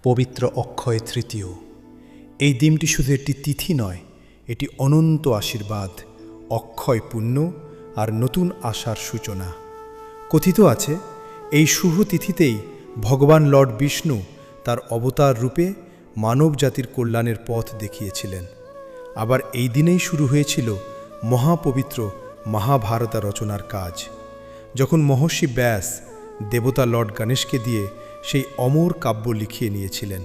পবিত্র অক্ষয় তৃতীয়। এই দিনটি শুধু একটি তিথি নয়, এটি অনন্ত আশীর্বাদ, অক্ষয় পুণ্য আর নতুন আশার সূচনা। কথিত আছে, এই শুভ তিথিতেই ভগবান লর্ড বিষ্ণু তার অবতার রূপে মানব জাতির কল্যাণের পথ দেখিয়েছিলেন। আবার এই দিনেই শুরু হয়েছিল মহাপবিত্র মহাভারতা রচনার কাজ, যখন মহর্ষি ব্যাস দেবতা লর্ড গণেশকে দিয়ে সেই অমর কাব্য লিখিয়ে নিয়েছিলেন।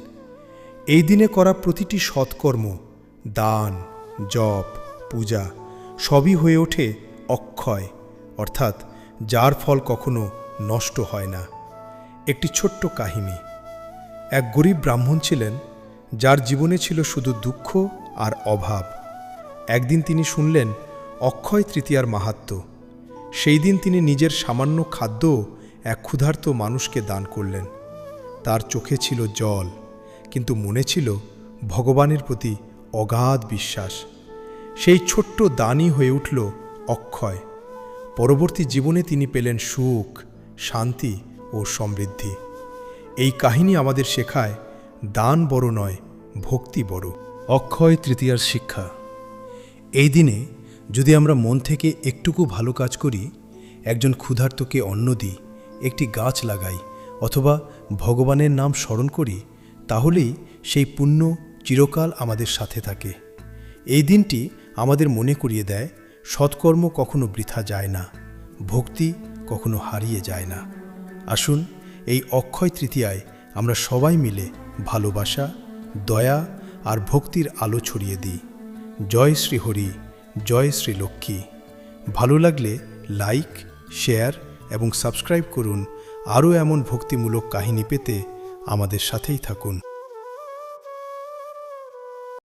এই দিনে করা প্রতিটি সৎকর্ম, দান, জপ, পূজা সবই হয়ে ওঠে অক্ষয়, অর্থাৎ যার ফল কখনো নষ্ট হয় না। একটি ছোট্ট কাহিনী। এক গরিব ব্রাহ্মণ ছিলেন, যার জীবনে ছিল শুধু দুঃখ আর অভাব। একদিন তিনি শুনলেন অক্ষয় তৃতীয়ার মাহাত্ম্য। সেই দিন তিনি নিজের সামান্য খাদ্য এক ক্ষুধার্ত মানুষকে দান করলেন। তার চোখে ছিল জল, কিন্তু মনে ছিল ভগবানের প্রতি অগাধ বিশ্বাস। সেই ছোট্ট দানই হয়ে উঠল অক্ষয়। পরবর্তী জীবনে তিনি পেলেন সুখ, শান্তি ও সমৃদ্ধি। এই কাহিনী আমাদের শেখায়, দান বড় নয়, ভক্তি বড়। অক্ষয় তৃতীয়ার শিক্ষা। এই দিনে যদি আমরা মন থেকে একটুকু ভালো কাজ করি, একজন ক্ষুধার্তকে অন্ন দিই, একটি গাছ লাগাই অথবা ভগবানের নাম স্মরণ করি, তাহলেই সেই পুণ্য চিরকাল আমাদের সাথে থাকে। এই দিনটি আমাদের মনে করিয়ে দেয়, সৎকর্ম কখনো বৃথা যায় না, ভক্তি কখনো হারিয়ে যায় না। আসুন এই অক্ষয় তৃতীয়ায় আমরা সবাই মিলে ভালোবাসা, দয়া আর ভক্তির আলো ছড়িয়ে দিই। জয় শ্রী হরি, জয় শ্রী লক্ষ্মী। ভালো লাগলে লাইক, শেয়ার এবং সাবস্ক্রাইব করুন। আরও এমন ভক্তিমূলক কাহিনী পেতে আমাদের সাথেই থাকুন।